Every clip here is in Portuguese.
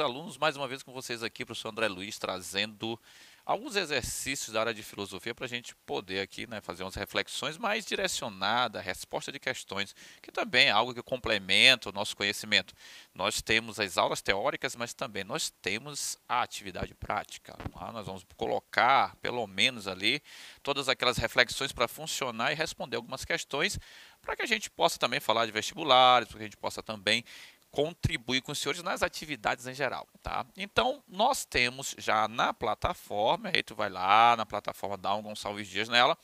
alunos, mais uma vez com vocês aqui, professor André Luiz, trazendo alguns exercícios da área de filosofia para a gente poder aqui, né, fazer umas reflexões mais direcionadas, resposta de questões, que também é algo que complementa o nosso conhecimento. Nós temos as aulas teóricas, mas também nós temos a atividade prática. Nós vamos colocar, pelo menos ali, todas aquelas reflexões para funcionar e responder algumas questões, para que a gente possa também falar de vestibulares, para que a gente possa também contribuir com os senhores nas atividades em geral, tá? Então, nós temos já na plataforma, aí tu vai lá na plataforma, dá alguns salves dias nela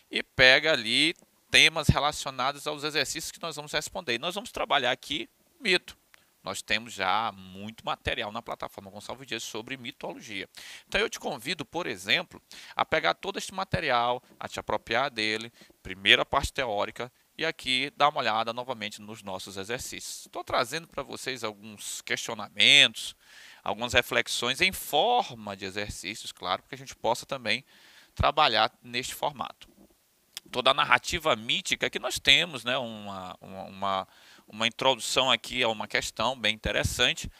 e pega ali temas relacionados aos exercícios que nós vamos responder. E nós vamos trabalhar aqui mito. Nós temos já muito material na plataforma Gonçalves Dias sobre mitologia. Então eu te convido, por exemplo, a pegar todo este material, a te apropriar dele, primeira parte teórica, e aqui dar uma olhada novamente nos nossos exercícios. Estou trazendo para vocês alguns questionamentos, algumas reflexões em forma de exercícios, claro, para que a gente possa também trabalhar neste formato. Toda a narrativa mítica que nós temos, né, uma introdução aqui a uma questão bem interessante,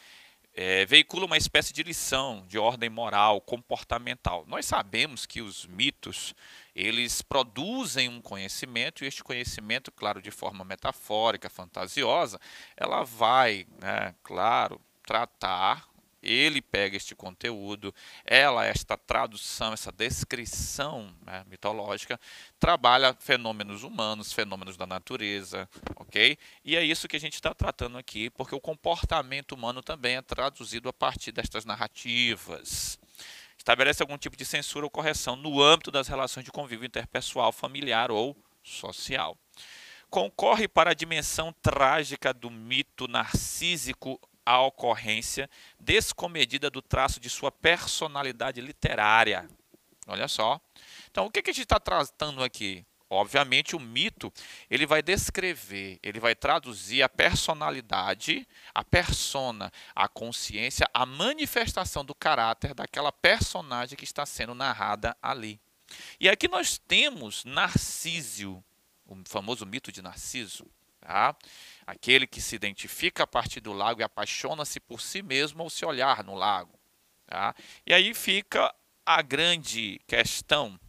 veicula uma espécie de lição de ordem moral, comportamental. Nós sabemos que os mitos, eles produzem um conhecimento, e este conhecimento, claro, de forma metafórica, fantasiosa, ela vai, né, claro, tratar. Ele pega este conteúdo, esta tradução, essa descrição, né, mitológica, trabalha fenômenos humanos, fenômenos da natureza, ok? E é isso que a gente está tratando aqui, porque o comportamento humano também é traduzido a partir destas narrativas. Estabelece algum tipo de censura ou correção no âmbito das relações de convívio interpessoal, familiar ou social. Concorre para a dimensão trágica do mito narcísico a ocorrência descomedida do traço de sua personalidade literária. Olha só. Então, o que a gente está tratando aqui? Obviamente, o mito ele vai descrever, ele vai traduzir a personalidade, a persona, a consciência, a manifestação do caráter daquela personagem que está sendo narrada ali. E aqui nós temos Narciso, o famoso mito de Narciso, tá? Aquele que se identifica a partir do lago e apaixona-se por si mesmo ao se olhar no lago. Tá? E aí fica a grande questão: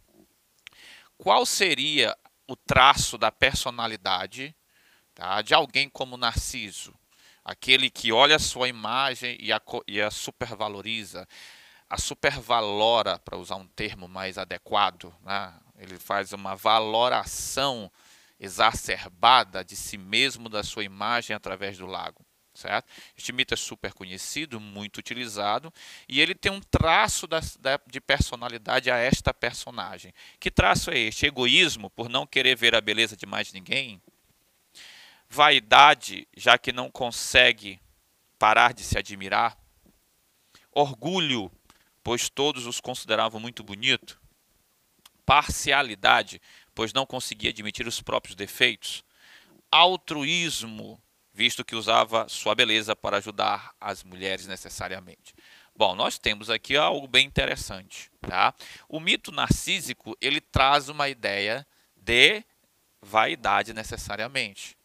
qual seria o traço da personalidade, tá, de alguém como Narciso? Aquele que olha a sua imagem e a supervaloriza, a supervalora, para usar um termo mais adequado, né? Ele faz uma valoração exacerbada de si mesmo, da sua imagem através do lago, certo? Este mito é super conhecido, muito utilizado, e ele tem um traço de personalidade a esta personagem. Que traço é este? Egoísmo, por não querer ver a beleza de mais ninguém? Vaidade, já que não consegue parar de se admirar? Orgulho, pois todos os consideravam muito bonito? Parcialidade, pois não conseguia admitir os próprios defeitos? Altruísmo, visto que usava sua beleza para ajudar as mulheres necessariamente. Bom, nós temos aqui algo bem interessante, tá? O mito narcísico, ele traz uma ideia de vaidade necessariamente.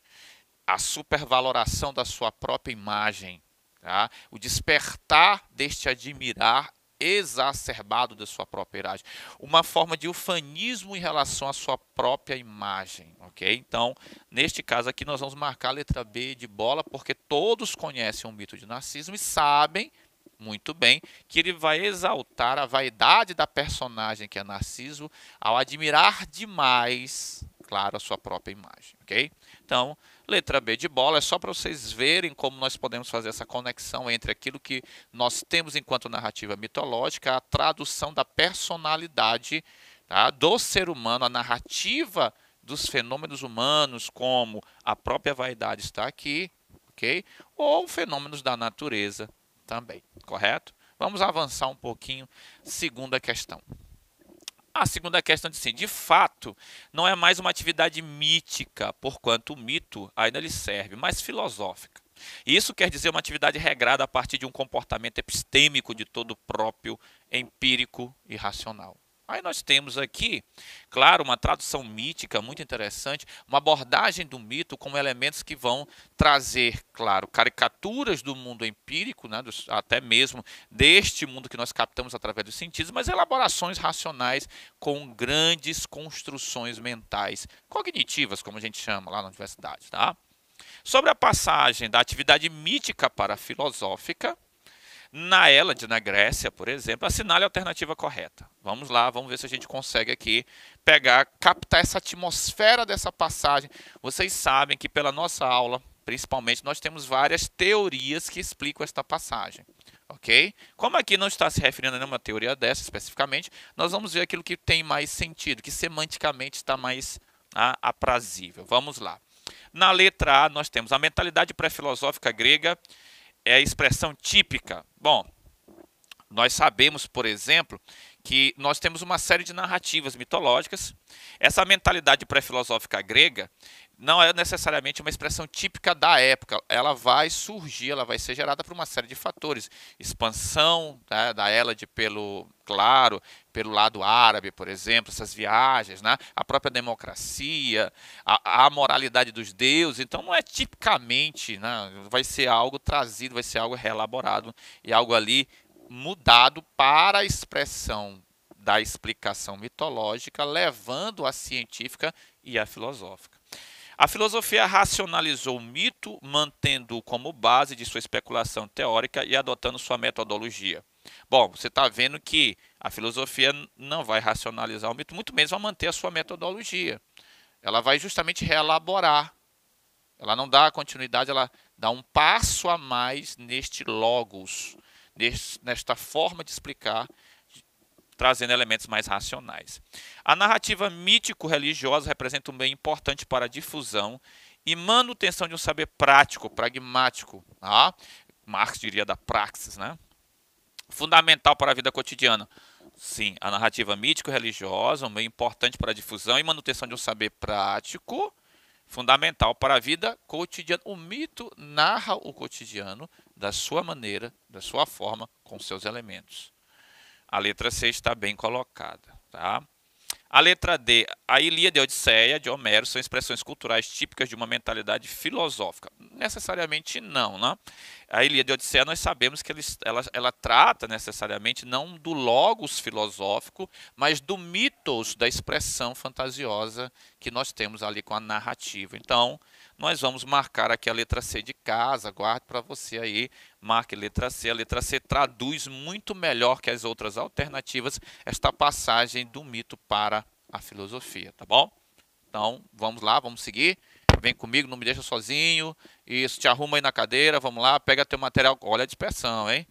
A supervaloração da sua própria imagem, tá? O despertar deste admirar exacerbado da sua própria imagem, uma forma de ufanismo em relação à sua própria imagem, ok? Então, neste caso aqui, nós vamos marcar a letra B de bola, porque todos conhecem o mito de Narciso e sabem muito bem que ele vai exaltar a vaidade da personagem que é Narciso ao admirar demais, claro, a sua própria imagem, ok? Então, letra B de bola é só para vocês verem como nós podemos fazer essa conexão entre aquilo que nós temos enquanto narrativa mitológica, a tradução da personalidade, tá, do ser humano, a narrativa dos fenômenos humanos, como a própria vaidade está aqui, ok? Ou fenômenos da natureza também, correto? Vamos avançar um pouquinho. Segunda questão. A segunda questão diz assim: de fato, não é mais uma atividade mítica, porquanto o mito ainda lhe serve, mas filosófica. Isso quer dizer uma atividade regrada a partir de um comportamento epistêmico de todo próprio, empírico e racional. Aí nós temos aqui, claro, uma tradução mítica muito interessante, uma abordagem do mito como elementos que vão trazer, claro, caricaturas do mundo empírico, né, até mesmo deste mundo que nós captamos através dos sentidos, mas elaborações racionais com grandes construções mentais, cognitivas, como a gente chama lá na universidade. Tá? Sobre a passagem da atividade mítica para a filosófica, na Hélade, na Grécia, por exemplo, assinale a alternativa correta. Vamos lá, vamos ver se a gente consegue aqui pegar, captar essa atmosfera dessa passagem. Vocês sabem que pela nossa aula, principalmente, nós temos várias teorias que explicam esta passagem. Ok? Como aqui não está se referindo a nenhuma teoria dessa especificamente, nós vamos ver aquilo que tem mais sentido, que semanticamente está mais aprazível. Vamos lá. Na letra A, nós temos a mentalidade pré-filosófica grega, é a expressão típica. Bom, nós sabemos, por exemplo, que nós temos uma série de narrativas mitológicas. Essa mentalidade pré-filosófica grega não é necessariamente uma expressão típica da época. Ela vai surgir, ela vai ser gerada por uma série de fatores. Expansão da Hélade pelo lado árabe, por exemplo, essas viagens, né? A própria democracia, a moralidade dos deuses. Então não é tipicamente, né? Vai ser algo trazido, vai ser algo reelaborado e algo ali mudado para a expressão da explicação mitológica, levando a científica e a filosófica. A filosofia racionalizou o mito, mantendo-o como base de sua especulação teórica e adotando sua metodologia. Bom, você está vendo que a filosofia não vai racionalizar o mito, muito menos vai manter a sua metodologia. Ela vai justamente reelaborar. Ela não dá continuidade, ela dá um passo a mais neste logos, nesta forma de explicar, trazendo elementos mais racionais. A narrativa mítico-religiosa representa um bem importante para a difusão e manutenção de um saber prático, pragmático. Tá? Marx diria da praxis, né? Fundamental para a vida cotidiana. Sim, a narrativa mítico-religiosa, um bem importante para a difusão e manutenção de um saber prático, fundamental para a vida cotidiana. O mito narra o cotidiano da sua maneira, da sua forma, com seus elementos. A letra C está bem colocada. Tá? A letra D, a Ilíada e a Odisseia de Homero são expressões culturais típicas de uma mentalidade filosófica. Necessariamente não, né? A Ilíada e a Odisseia nós sabemos que ela trata necessariamente não do logos filosófico, mas do mitos, da expressão fantasiosa que nós temos ali com a narrativa. Então, nós vamos marcar aqui a letra C de casa, guarde para você aí, marque letra C. A letra C traduz muito melhor que as outras alternativas esta passagem do mito para a filosofia, tá bom? Então, vamos lá, vamos seguir. Vem comigo, não me deixa sozinho. Isso, te arruma aí na cadeira, vamos lá, pega teu material. Olha a dispersão, hein?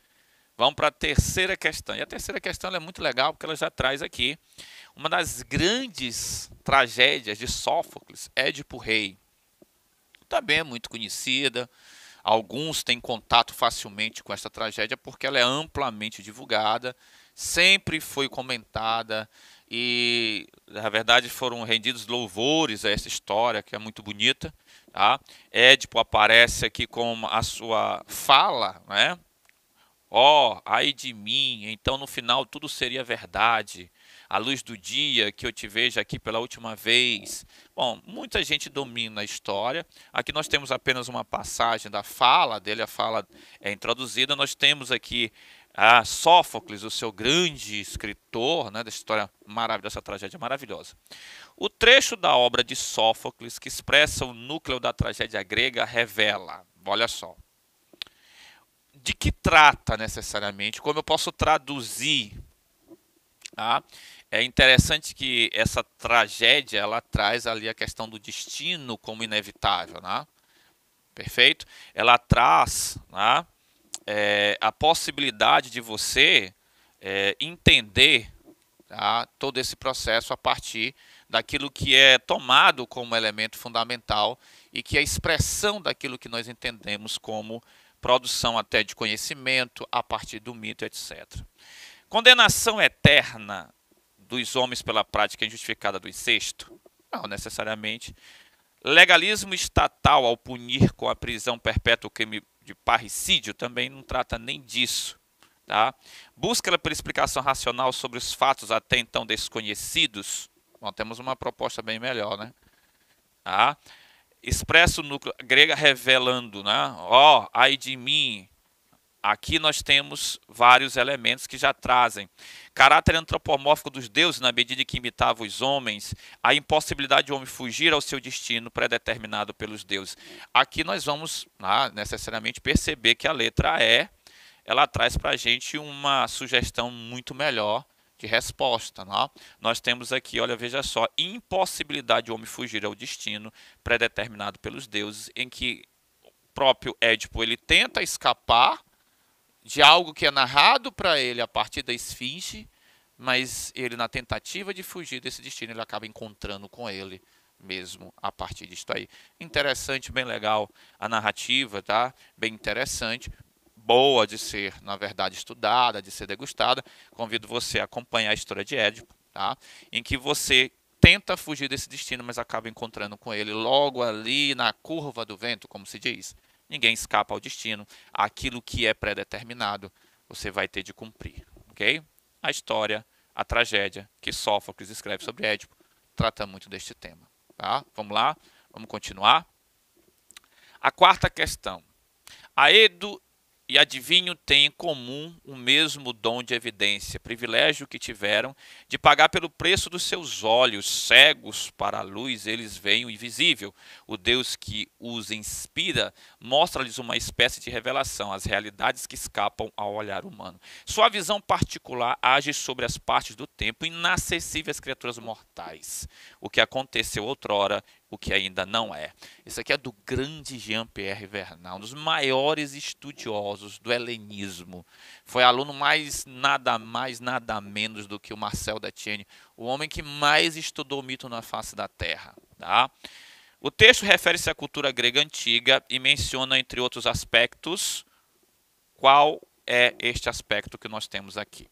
Vamos para a terceira questão. E a terceira questão ela é muito legal porque ela já traz aqui uma das grandes tragédias de Sófocles, Édipo Rei. Também é muito conhecida. Alguns têm contato facilmente com esta tragédia porque ela é amplamente divulgada, sempre foi comentada e, na verdade, foram rendidos louvores a essa história, que é muito bonita. Tá? Édipo aparece aqui com a sua fala, né? Ó, ai de mim, então no final tudo seria verdade. A luz do dia que eu te vejo aqui pela última vez. Bom, muita gente domina a história. Aqui nós temos apenas uma passagem da fala dele, a fala é introduzida. Nós temos aqui a Sófocles, o seu grande escritor, né, dessa história maravilhosa, dessa tragédia maravilhosa. O trecho da obra de Sófocles que expressa o núcleo da tragédia grega revela, olha só, de que trata necessariamente, como eu posso traduzir. Tá? É interessante que essa tragédia ela traz ali a questão do destino como inevitável, né? Perfeito? Ela traz, né, a possibilidade de você entender, tá, todo esse processo a partir daquilo que é tomado como elemento fundamental e que é a expressão daquilo que nós entendemos como produção até de conhecimento a partir do mito, etc. Condenação eterna dos homens pela prática injustificada do incesto? Não necessariamente. Legalismo estatal ao punir com a prisão perpétua o crime de parricídio? Também não trata nem disso. Tá? Busca por explicação racional sobre os fatos até então desconhecidos. Bom, temos uma proposta bem melhor, né? Tá? Expressa o núcleo grega revelando, né? Ó, ai de mim. Aqui nós temos vários elementos que já trazem caráter antropomórfico dos deuses na medida que imitava os homens, a impossibilidade de o homem fugir ao seu destino predeterminado pelos deuses. Aqui nós vamos necessariamente perceber que a letra E, ela traz para a gente uma sugestão muito melhor de resposta. Não? Nós temos aqui, olha, veja só, impossibilidade de o homem fugir ao destino predeterminado pelos deuses, em que o próprio Édipo ele tenta escapar de algo que é narrado para ele a partir da esfinge, mas ele, na tentativa de fugir desse destino, ele acaba encontrando com ele mesmo a partir disso aí. Interessante, bem legal a narrativa, tá? Bem interessante, boa de ser, na verdade, estudada, de ser degustada. Convido você a acompanhar a história de Édipo, tá? Em que você tenta fugir desse destino, mas acaba encontrando com ele logo ali na curva do vento, como se diz. Ninguém escapa ao destino. Aquilo que é predeterminado, você vai ter de cumprir. Ok? A história, a tragédia que Sófocles escreve sobre Édipo, trata muito deste tema. Tá? Vamos lá? Vamos continuar? A quarta questão. Aedo e adivinho têm em comum o mesmo dom de evidência, privilégio que tiveram de pagar pelo preço dos seus olhos, cegos para a luz, eles veem o invisível. O Deus que os inspira mostra-lhes uma espécie de revelação, as realidades que escapam ao olhar humano. Sua visão particular age sobre as partes do tempo inacessíveis às criaturas mortais, o que aconteceu outrora, o que ainda não é. Isso aqui é do grande Jean-Pierre Vernal, um dos maiores estudiosos do helenismo. Foi aluno nada mais, nada menos do que o Marcel Detienne, o homem que mais estudou o mito na face da Terra. Tá? O texto refere-se à cultura grega antiga e menciona, entre outros aspectos, qual é este aspecto que nós temos aqui.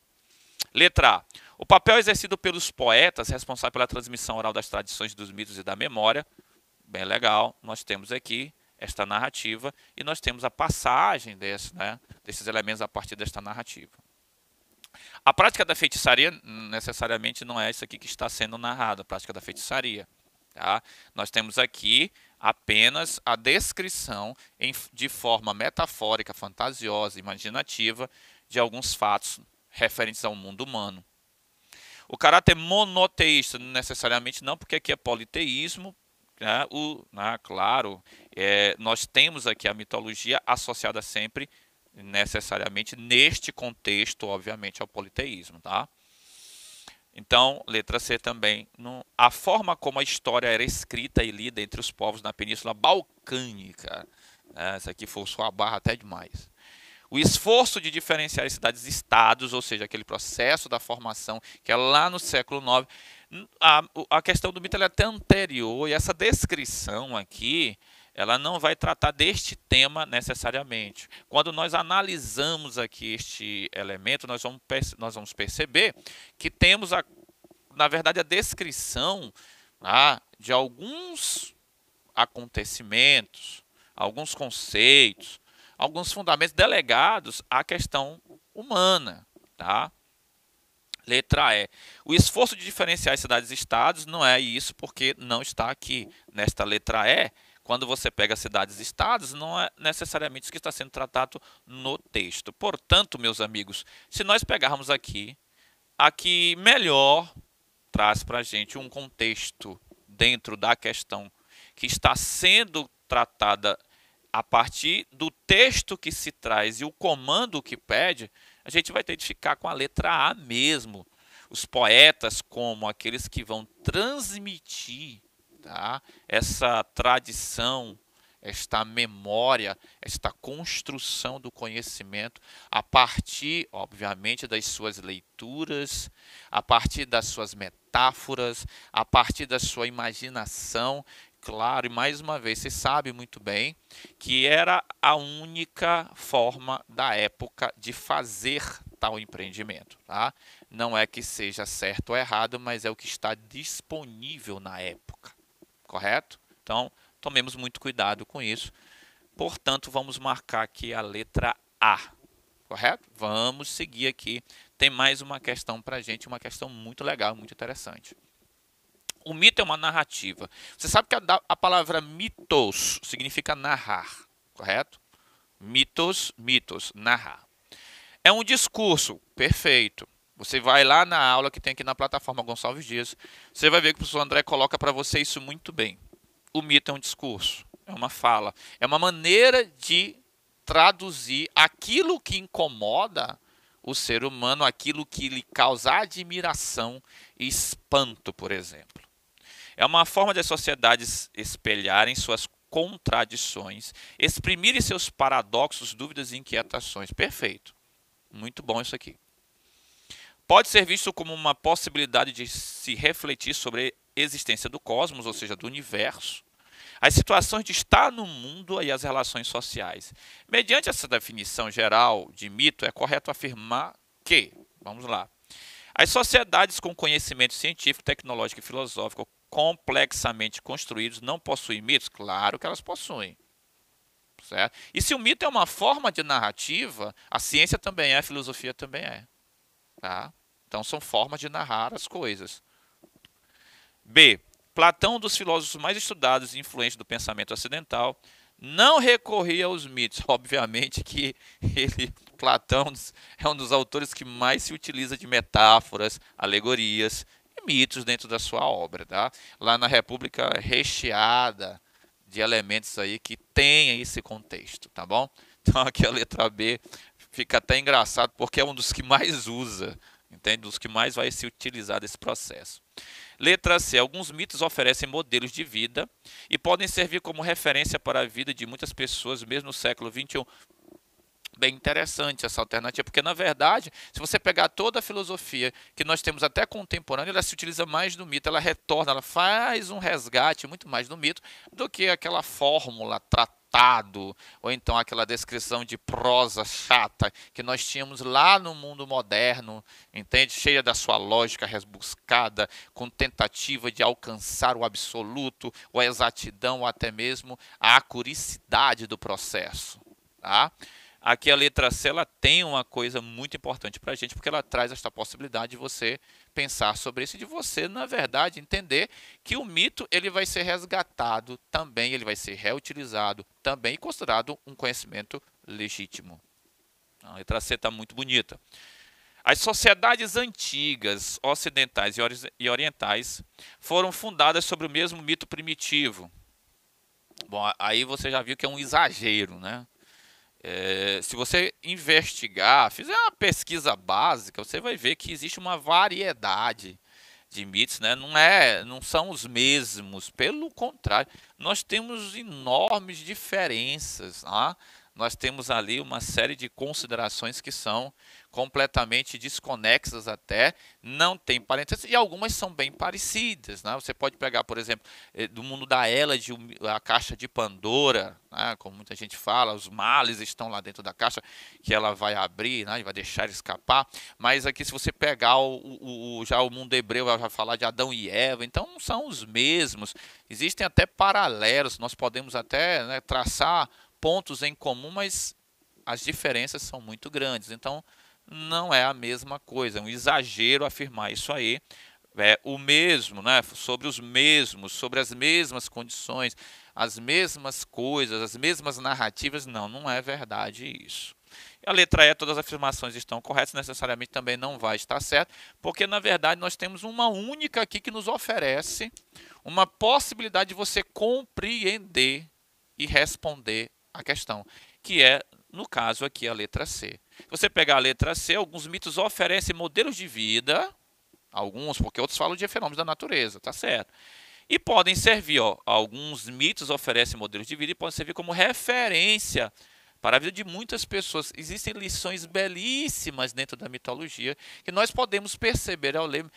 Letra A. O papel exercido pelos poetas, responsável pela transmissão oral das tradições, dos mitos e da memória. Bem legal. Nós temos aqui esta narrativa e nós temos a passagem desses elementos a partir desta narrativa. A prática da feitiçaria necessariamente não é isso aqui que está sendo narrado, a prática da feitiçaria. Tá? Nós temos aqui apenas a descrição de forma metafórica, fantasiosa, imaginativa de alguns fatos referentes ao mundo humano. O caráter monoteísta, necessariamente não, porque aqui é politeísmo. Claro, nós temos aqui a mitologia associada sempre, necessariamente, neste contexto, obviamente, ao politeísmo. Tá? Então, letra C também. A forma como a história era escrita e lida entre os povos na Península Balcânica. Essa aqui forçou a barra até demais. O esforço de diferenciar as cidades-estados, ou seja, aquele processo da formação que é lá no século IX, a questão do mito é até anterior, e essa descrição aqui, ela não vai tratar deste tema necessariamente. Quando nós analisamos aqui este elemento, nós vamos perceber que temos, na verdade, a descrição de alguns acontecimentos, alguns conceitos, alguns fundamentos delegados à questão humana. Tá? Letra E. O esforço de diferenciar as cidades-estados não é isso, porque não está aqui. Nesta letra E, quando você pega cidades-estados, não é necessariamente isso que está sendo tratado no texto. Portanto, meus amigos, se nós pegarmos aqui melhor traz para a gente um contexto dentro da questão que está sendo tratada a partir do texto que se traz e o comando que pede, a gente vai ter de ficar com a letra A mesmo. Os poetas, como aqueles que vão transmitir essa tradição, esta memória, esta construção do conhecimento, a partir, obviamente, das suas leituras, a partir das suas metáforas, a partir da sua imaginação. Claro, e mais uma vez, você sabe muito bem que era a única forma da época de fazer tal empreendimento. Tá? Não é que seja certo ou errado, mas é o que está disponível na época. Correto? Então, tomemos muito cuidado com isso. Portanto, vamos marcar aqui a letra A. correto? Vamos seguir aqui. Tem mais uma questão para a gente, uma questão muito legal, muito interessante. O mito é uma narrativa. Você sabe que a palavra mitos significa narrar, correto? Mitos, narrar. É um discurso, perfeito. Você vai lá na aula que tem aqui na plataforma Gonçalves Dias, você vai ver que o professor André coloca para você isso muito bem. O mito é um discurso, é uma fala, é uma maneira de traduzir aquilo que incomoda o ser humano, aquilo que lhe causa admiração e espanto, por exemplo. É uma forma das sociedades espelharem suas contradições, exprimirem seus paradoxos, dúvidas e inquietações. Perfeito. Muito bom isso aqui. Pode ser visto como uma possibilidade de se refletir sobre a existência do cosmos, ou seja, do universo, as situações de estar no mundo e as relações sociais. Mediante essa definição geral de mito, é correto afirmar que, vamos lá, as sociedades com conhecimento científico, tecnológico e filosófico complexamente construídos não possuem mitos? Claro que elas possuem. Certo? E se o mito é uma forma de narrativa, a ciência também é, a filosofia também é. Tá? Então são formas de narrar as coisas. B. Platão, um dos filósofos mais estudados e influentes do pensamento ocidental, não recorria aos mitos. Obviamente que Platão é um dos autores que mais se utiliza de metáforas, alegorias e mitos dentro da sua obra. Tá? Lá na República recheada de elementos aí que tem esse contexto, tá bom? Então aqui a letra B fica até engraçado porque é um dos que mais usa, entende? Dos que mais vai se utilizar desse processo. Letra C. Alguns mitos oferecem modelos de vida e podem servir como referência para a vida de muitas pessoas, mesmo no século XXI. Bem interessante essa alternativa, porque na verdade, se você pegar toda a filosofia que nós temos até contemporânea, ela se utiliza mais do mito, ela retorna, ela faz um resgate muito mais do mito do que aquela fórmula, tratado, ou então aquela descrição de prosa chata que nós tínhamos lá no mundo moderno, entende? Cheia da sua lógica rebuscada, com tentativa de alcançar o absoluto, ou a exatidão, ou até mesmo a acuricidade do processo, tá? Aqui a letra C ela tem uma coisa muito importante para a gente, porque ela traz esta possibilidade de você pensar sobre isso e de você, na verdade, entender que o mito ele vai ser resgatado também, ele vai ser reutilizado também e considerado um conhecimento legítimo. A letra C está muito bonita. As sociedades antigas, ocidentais e orientais, foram fundadas sobre o mesmo mito primitivo. Bom, aí você já viu que é um exagero, né? Se você investigar, fizer uma pesquisa básica, você vai ver que existe uma variedade de mitos, né? Não são os mesmos, pelo contrário, nós temos enormes diferenças, tá? Nós temos ali uma série de considerações que são completamente desconexas até, não tem parentesco, e algumas são bem parecidas, né? Você pode pegar, por exemplo, do mundo da Hélade, a caixa de Pandora, né? Como muita gente fala, os males estão lá dentro da caixa, que ela vai abrir, né? E vai deixar escapar, mas aqui se você pegar já o mundo hebreu, vai falar de Adão e Eva, então não são os mesmos, existem até paralelos, nós podemos até, né, traçar pontos em comum, mas as diferenças são muito grandes, então não é a mesma coisa, é um exagero afirmar isso aí, o mesmo, né, sobre os mesmos, sobre as mesmas condições, as mesmas coisas, as mesmas narrativas, não é verdade isso. A letra E, todas as afirmações estão corretas, necessariamente também não vai estar certo, porque na verdade nós temos uma única aqui que nos oferece uma possibilidade de você compreender e responder a questão, que é, no caso aqui, a letra C. Se você pegar a letra C, alguns mitos oferecem modelos de vida, alguns, porque outros falam de fenômenos da natureza, tá certo? E podem servir, alguns mitos oferecem modelos de vida e podem servir como referência para a vida de muitas pessoas. Existem lições belíssimas dentro da mitologia que nós podemos perceber ao ler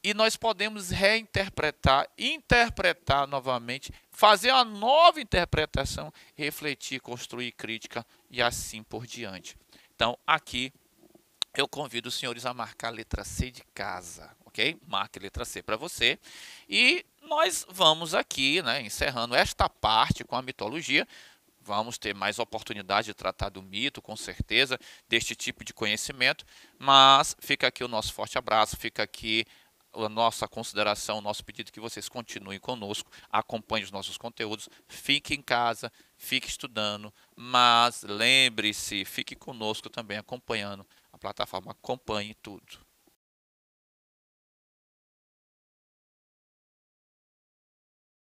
e nós podemos reinterpretar, interpretar novamente, fazer uma nova interpretação, refletir, construir crítica e assim por diante. Então, aqui eu convido os senhores a marcar a letra C de casa, ok? Marque a letra C para você. E nós vamos aqui, né, encerrando esta parte com a mitologia, vamos ter mais oportunidade de tratar do mito, com certeza, deste tipo de conhecimento, mas fica aqui o nosso forte abraço, fica aqui a nossa consideração, o nosso pedido que vocês continuem conosco, acompanhem os nossos conteúdos, fique em casa, fique estudando, mas lembre-se, fique conosco também acompanhando a plataforma Acompanhe Tudo.